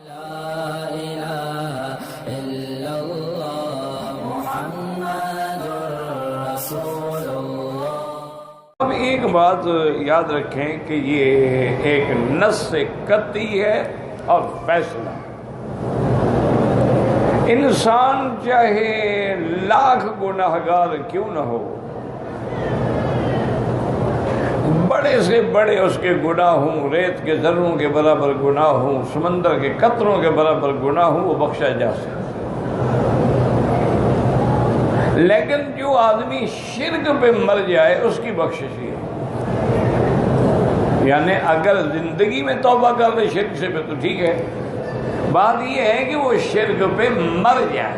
اب ایک بات یاد رکھیں کہ یہ ایک نص قطعی ہے اور فیصلہ. انسان چاہے لاکھ گناہگار کیوں نہ ہو، بڑے سے بڑے اس کے گناہ ہوں، ریت کے ذروں کے برابر گناہ ہوں، سمندر کے قطروں کے برابر گناہ ہوں، وہ بخشا جا سکتا. لیکن جو آدمی شرک پہ مر جائے اس کی بخشش ہے. یعنی اگر زندگی میں توبہ کر لے شرک سے پہ تو ٹھیک ہے، بات یہ ہے کہ وہ شرک پہ مر جائے،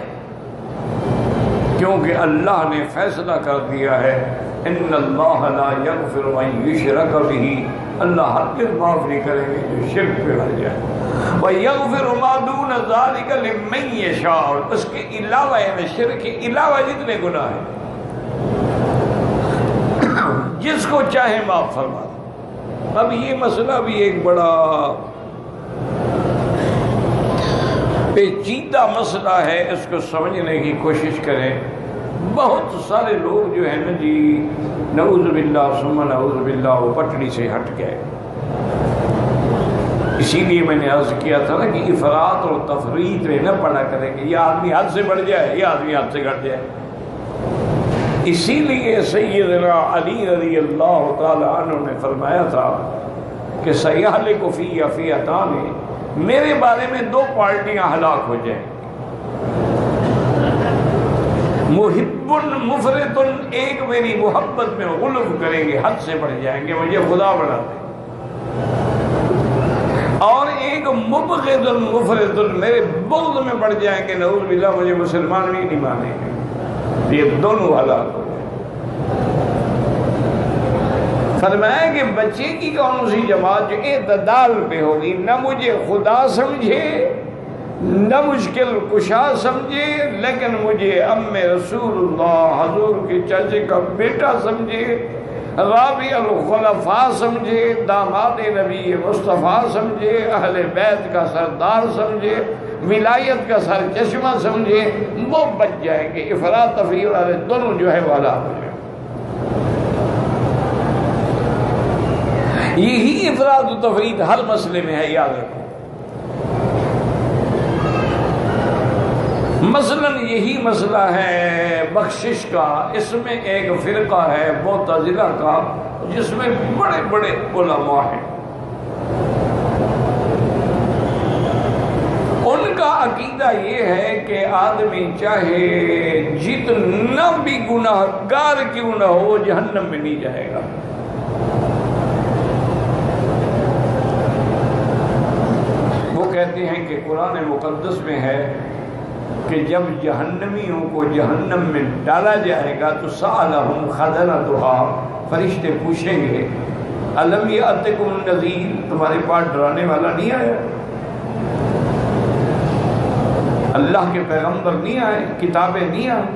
کیونکہ اللہ نے فیصلہ کر دیا ہے ان اللہ لا یغفر ان یشرک بہ، اللہ ہرگز معاف نہیں کریں گے جو شرک پہ مر جائے. وَيَغْفِرُ مَا دُونَ ذَلِكَ لِمَّن يَشَاءُ، اس کے علاوہ یعنی شرک کے علاوہ جتنے گناہ ہیں جس کو چاہے معاف فرما. اب یہ مسئلہ بھی ایک بڑا پیچیدہ مسئلہ ہے، اس کو سمجھنے کی کوشش کریں. بہت سارے لوگ جو ہیں نا جی نعوذ باللہ ثم نعوذ باللہ وہ پٹڑی سے ہٹ گئے. اسی لیے میں نے عرض کیا تھا نا کہ افراط اور تفریط میں نہ پڑھا کریں کہ یہ آدمی حد سے بڑھ جائے، یہ آدمی حد سے گھٹ جائے. اسی لیے سیدنا علی رضی اللہ تعالی عنہ نے فرمایا تھا کہ سیہلک فی فئتان، میرے بارے میں دو پارٹیاں ہلاک ہو جائیں. محب مفرط، ایک میری محبت میں غلو کریں گے، حد سے بڑھ جائیں گے، مجھے خدا بنا دیں. اور ایک مبغض مفرط، میرے بغض میں بڑھ جائیں گے، نعوذ باللہ مجھے مسلمان بھی نہیں مانیں گے. یہ دونوں ہلاک ہو جائیں. فرمایا کہ بچے کی کون سی جماعت جو اعتدال پہ ہوگی، نہ مجھے خدا سمجھے نہ مشکل کشا سمجھے، لیکن مجھے ام رسول اللہ حضور کے چچے کا بیٹا سمجھے، رابع الخلفاء سمجھے، داماد نبی مصطفیٰ سمجھے، اہل بیت کا سردار سمجھے، ولایت کا سر چشمہ سمجھے، وہ بچ جائیں گے. افراط تفریط والے دونوں جو ہے والا ہو جائے. یہی افراط و تفریط ہر مسئلے میں ہے، یاد رکھو. مثلا یہی مسئلہ ہے بخشش کا، اس میں ایک فرقہ ہے معتزلہ کا جس میں بڑے بڑے علماء ہیں. ان کا عقیدہ یہ ہے کہ آدمی چاہے جتنا بھی گناہ گار کیوں نہ ہو جہنم میں نہیں جائے گا. وہ کہتے ہیں کہ قرآن مقدس میں ہے کہ جب جہنمیوں کو جہنم میں ڈالا جائے گا تو سألہم خزنتها، فرشتے پوچھیں گے الم یأتکم النذیر، تمہارے پاس ڈرانے والا نہیں آیا، اللہ کے پیغمبر نہیں آئے، کتابیں نہیں آئیں؟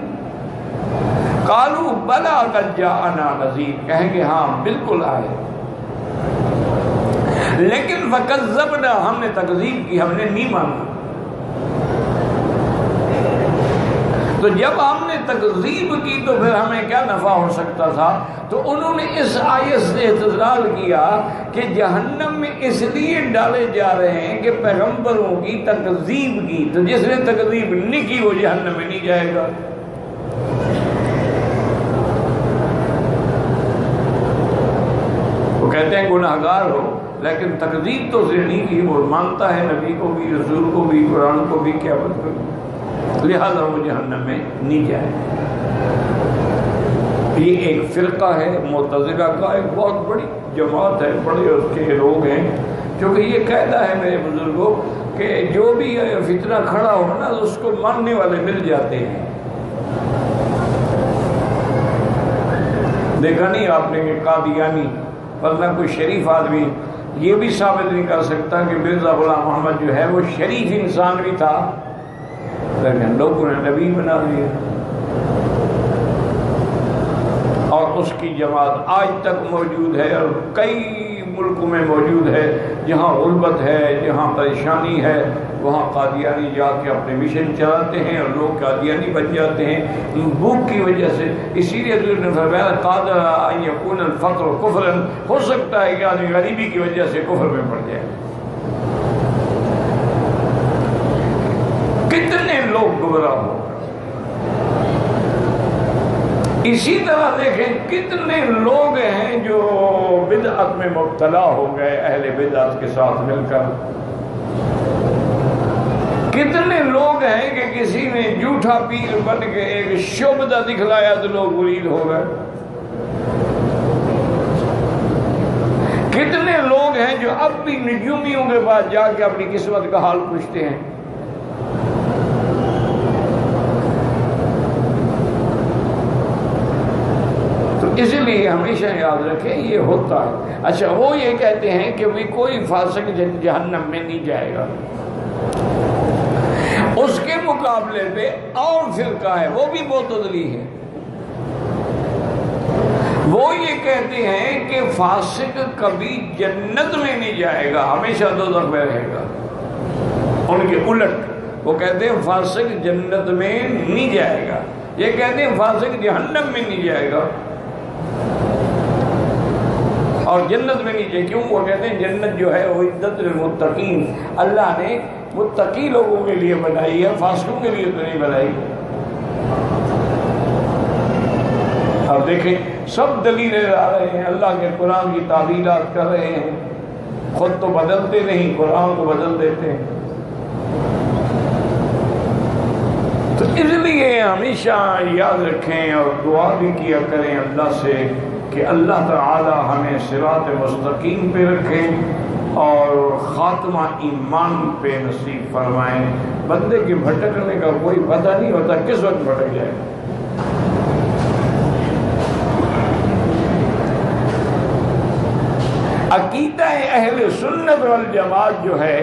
قالوا بلی قد جاءنا نذیر، کہیں گے ہاں بالکل آئے، لیکن فکذبنا، ہم نے تکذیب کی، ہم نے نہیں مانا. تو جب ہم نے تکذیب کی تو پھر ہمیں کیا نفع ہو سکتا تھا؟ تو انہوں نے اس آیت سے اعتراض کیا کہ جہنم میں اس لیے ڈالے جا رہے ہیں کہ پیغمبروں کی تکذیب کی، تو جس نے تکذیب نہیں کی وہ جہنم میں نہیں جائے گا. وہ کہتے ہیں گناہگار ہو لیکن تکذیب تو اس نے نہیں کی، وہ مانتا ہے نبی کو بھی، رسول کو بھی، قرآن کو بھی، قیامت کو بھی، لہذا وہ جہنم میں نہیں جائے. یہ ایک فرقہ ہے معتزلہ کا، ایک بہت بڑی جماعت ہے، بڑے اس کے لوگ ہیں. کیونکہ یہ قاعدہ ہے میرے بزرگوں کہ جو بھی فتنہ کھڑا ہو نا اس کو ماننے والے مل جاتے ہیں. دیکھا نہیں آپ نے کہ قادیانی ورنہ کوئی شریف آدمی یہ بھی ثابت نہیں کر سکتا کہ مرزا غلام محمد جو ہے وہ شریف انسان بھی تھا، لیکن لوگوں نے نبی بنا دیا. اور اس کی جماعت آج تک موجود ہے، اور کئی ملکوں میں موجود ہے جہاں غربت ہے، جہاں پریشانی ہے، وہاں قادیانی جا کے اپنے مشن چلاتے ہیں اور لوگ قادیانی بن جاتے ہیں بھوک کی وجہ سے۔ اسی لیے حضور نے فرمایا قادر ان یکون الفقر کفرا، ہو سکتا ہے کہ آدمی غریبی کی وجہ سے کفر میں پڑ جائے۔ کتنے لوگ گمراہ ہو گئے۔ اسی طرح دیکھیں کتنے لوگ ہیں جو بدعت میں مبتلا ہو گئے اہل بدعت کے ساتھ مل کر۔ کتنے لوگ ہیں کہ کسی نے جھوٹا پیر بن کے ایک شعبدہ دکھلایا تو لوگ مرید ہو گئے۔ کتنے لوگ ہیں جو اب بھی نجومیوں کے پاس جا کے اپنی قسمت کا حال پوچھتے ہیں۔ اسی لیے ہمیشہ یاد رکھیں یہ ہوتا ہے۔ اچھا وہ یہ کہتے ہیں کہ بھی کوئی فاسق جہنم میں نہیں جائے گا۔ اس کے مقابلے پہ اور فرقہ ہے، وہ بھی معتزلی ہے، وہ یہ کہتے ہیں کہ فاسق کبھی جنت میں نہیں جائے گا، ہمیشہ دوزخ میں رہے گا۔ ان کے الٹ وہ کہتے ہیں فاسق جنت میں نہیں جائے گا، یہ کہتے ہیں فاسق جہنم میں نہیں جائے گا اور جنت میں نہیں جائے۔ کیوں؟ وہ کہتے ہیں جنت جو ہے وہ عزت للمتقین، اللہ نے متقی لوگوں کے لیے بنائی ہے، فاسقوں کے لیے تو نہیں بنائی۔ اب دیکھیں سب دلیلیں لا رہے ہیں، اللہ کے قرآن کی تعویلات کر رہے ہیں، خود تو بدلتے نہیں، قرآن کو بدل دیتے ہیں۔ تو اس لیے ہمیشہ یاد رکھیں اور دعا بھی کیا کریں اللہ سے کہ اللہ تعالی ہمیں صراط مستقیم پہ رکھیں اور خاتمہ ایمان پہ نصیب فرمائیں۔ بندے کے بھٹکنے کا کوئی پتہ نہیں ہوتا کس وقت بھٹک جائے۔ عقیدہ اہل سنت والجماعت جو ہے،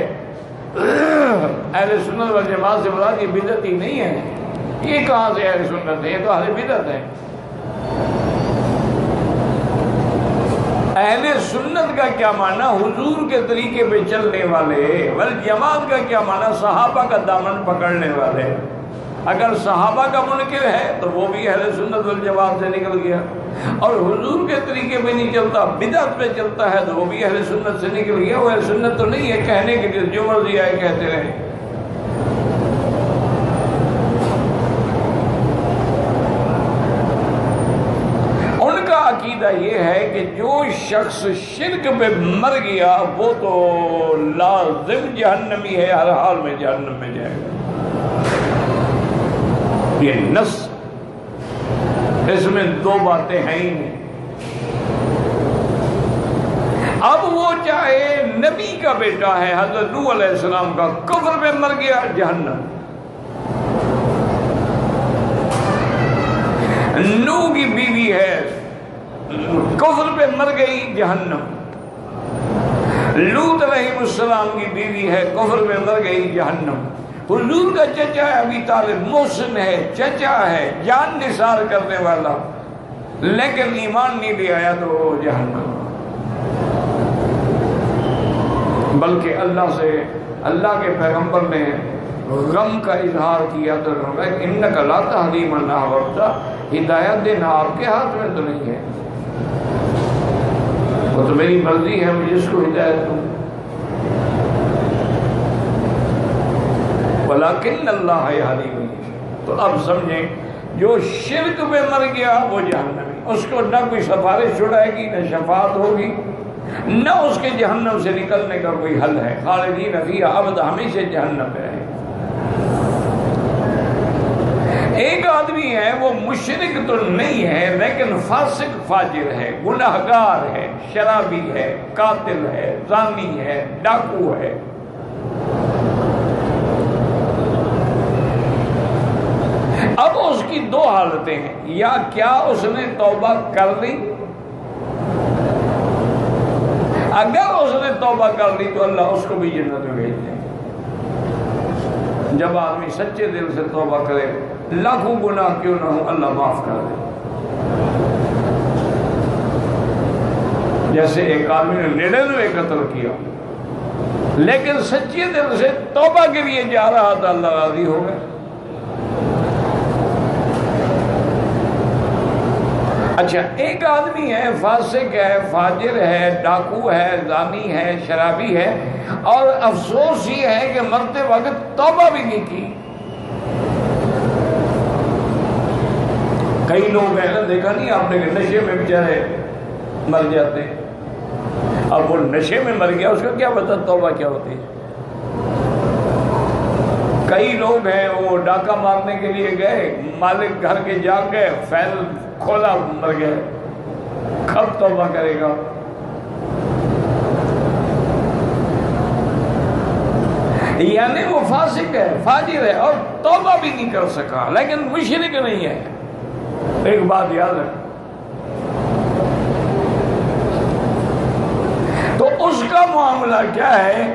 اہل سنت والجماعت سے مراد یہ بدعت ہی نہیں ہے۔ یہ کہاں سے اہل سنت ہے؟ یہ تو اہل بدعت ہے۔ اہل سنت کا کیا معنی؟ حضور کے طریقے پہ چلنے والے، والجماعت کا کیا معنی؟ صحابہ کا دامن پکڑنے والے۔ اگر صحابہ کا منکر ہے تو وہ بھی اہل سنت والجماعت سے نکل گیا، اور حضور کے طریقے پہ نہیں چلتا، بدعت پہ چلتا ہے تو وہ بھی اہل سنت سے نکل گیا۔ وہ اہل سنت تو نہیں ہے کہنے کے لیے جو مرضی آئے کہتے رہے۔ عقیدہ یہ ہے کہ جو شخص شرک پہ مر گیا وہ تو لازم جہنمی ہے، ہر حال میں جہنم میں جائے گا۔ یہ نص، اس میں دو باتیں ہیں ہی نہیں۔ اب وہ چاہے نبی کا بیٹا ہے، حضرت نوح علیہ السلام کا، کفر پہ مر گیا جہنم۔ نوح کی بیوی ہے، کفر پہ مر گئی جہنم۔ لوط علیہ السلام کی بیوی ہے، کفر پہ مر گئی جہنم۔ حضور کا چچا ہے ابی طالب، محسن ہے، چچا ہے، جان نثار کرنے والا، لیکن ایمان نہیں لے آیا تو وہ جہنم۔ بلکہ اللہ کے پیغمبر نے غم کا اظہار کیا تو انک لا تہدی من احببت، ہدایت دینا آپ کے ہاتھ میں تو نہیں ہے، وہ تو میری مرضی ہے، میں جس کو ہدایت دوں۔ ولیکن اللہ یہدی من یشاء۔ تو اب سمجھیں جو شرک پہ مر گیا وہ جہنمی، اس کو نہ کوئی سفارش چھڑائے گی، نہ شفاعت ہوگی، نہ اس کے جہنم سے نکلنے کا کوئی حل ہے۔ خالدین فیہا ابدا، ہمیشہ جہنم پہ رہے۔ ایک آدمی ہے وہ مشرک تو نہیں ہے لیکن فاسق فاجر ہے، گناہگار ہے، شرابی ہے، قاتل ہے، زانی ہے، ڈاکو ہے۔ اب اس کی دو حالتیں ہیں، یا کیا اس نے توبہ کر لی؟ اگر اس نے توبہ کر لی تو اللہ اس کو بھی جنت میں بھیج دیں۔ جب آدمی سچے دل سے توبہ کرے، لاکھوں گناہ کیوں نہ ہو، اللہ معاف کر دے۔ جیسے ایک آدمی نے 99 قتل کیا لیکن سچے دل سے توبہ کے لیے جا رہا تھا، اللہ راضی ہو گئے۔ اچھا، ایک آدمی ہے، فاسق ہے، فاجر ہے، ڈاکو ہے، زانی ہے، شرابی ہے، اور افسوس یہ ہے کہ مرتے وقت توبہ بھی نہیں کی۔ کئی لوگ ہیں نا، دیکھا نہیں آپ نے کہ نشے میں بیچارے مر جاتے ہیں۔ اب وہ نشے میں مر گیا، اس کو کیا پتا توبہ کیا ہوتی ہے۔ کئی لوگ ہیں وہ ڈاکہ مارنے کے لیے گئے، مالک گھر کے جا گئے، فیل کھولا، مر گئے، کب توبہ کرے گا؟ یعنی وہ فاسق ہے، فاجر ہے اور توبہ بھی نہیں کر سکا، لیکن مشرک نہیں ہے۔ ایک بات یاد رکھ، تو اس کا معاملہ کیا ہے؟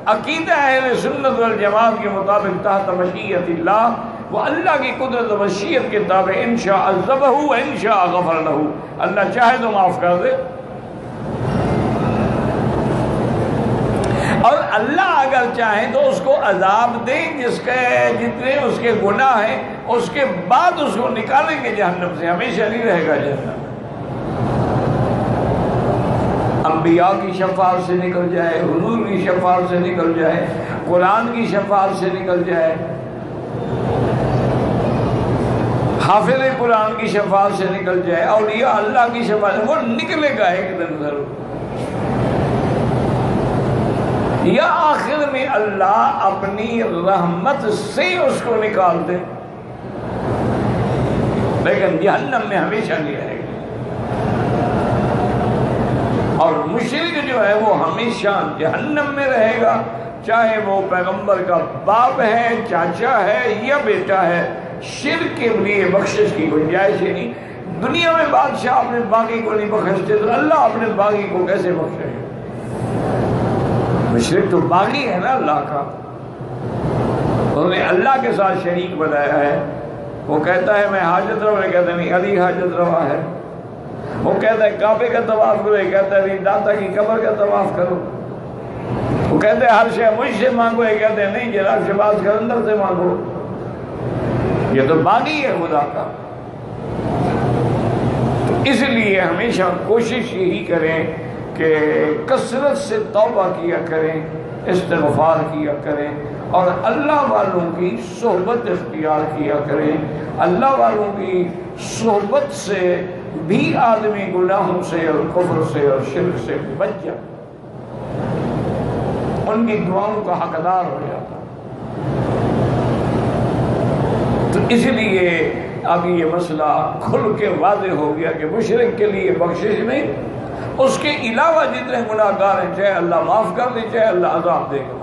عقیدہ اہل سنت والجماعت کے مطابق تحت مشیت اللہ، وہ اللہ کی قدرت و مشیت کے تابع، انشاء عذبہ و انشاء غفر لہ، اللہ چاہے تو معاف کر دے، اور اللہ اگر چاہے تو اس کو عذاب دے جس کے جتنے اس کے گناہ ہیں، اس کے بعد اس کو نکالیں گے جہنم سے، ہمیشہ نہیں رہے گا جہنم۔ انبیاء کی شفاعت سے نکل جائے، حضور کی شفاعت سے نکل جائے، قرآن کی شفاعت سے نکل جائے، حافظ قرآن کی شفاعت سے نکل جائے، اولیاء اللہ کی شفاعت سے، وہ نکلے گا ایک دن ضرور، یا آخر میں اللہ اپنی رحمت سے اس کو نکال دے، لیکن جہنم میں ہمیشہ نہیں رہے گا۔ اور مشرک جو ہے وہ ہمیشہ جہنم میں رہے گا، چاہے وہ پیغمبر کا باپ ہے، چاچا ہے یا بیٹا ہے۔ شرک کے لیے بخشش کی گنجائش ہی نہیں۔ دنیا میں بادشاہ اپنے باغی کو نہیں بخشتے تو اللہ اپنے باغی کو کیسے بخشے؟ مشرک تو باغی ہے نا اللہ کا، انہوں نے اللہ کے ساتھ شریک بنایا ہے۔ وہ کہتا ہے میں حاجت روا، کہتا ہے نہیں علی حاجت روا ہے۔ وہ کہتا ہے کعبے کا طواف کرو، یہ کہتا ہے نہیں داتا کی قبر کا طواف کرو۔ وہ کہتے ہیں ہر شے مجھ سے مانگو، یہ کہتے ہیں نہیں جناب شہباز قلندر سے مانگو۔ یہ تو باغی ہے خدا کا۔ تو اس لیے ہمیشہ کوشش یہی کریں کہ کثرت سے توبہ کیا کریں، استغفار کیا کریں، اور اللہ والوں کی صحبت اختیار کیا کریں۔ اللہ والوں کی صحبت سے بھی آدمی گناہوں سے اور کفر سے اور شرک سے بچ جائے، ان کی دعاؤں کا حقدار ہو جاتا۔ تو اس لیے اب یہ مسئلہ کھل کے واضح ہو گیا کہ مشرک کے لیے بخشش نہیں، اس کے علاوہ جتنے گناہ گار ہیں چاہے اللہ معاف کر دے، چاہے اللہ عذاب دے گا۔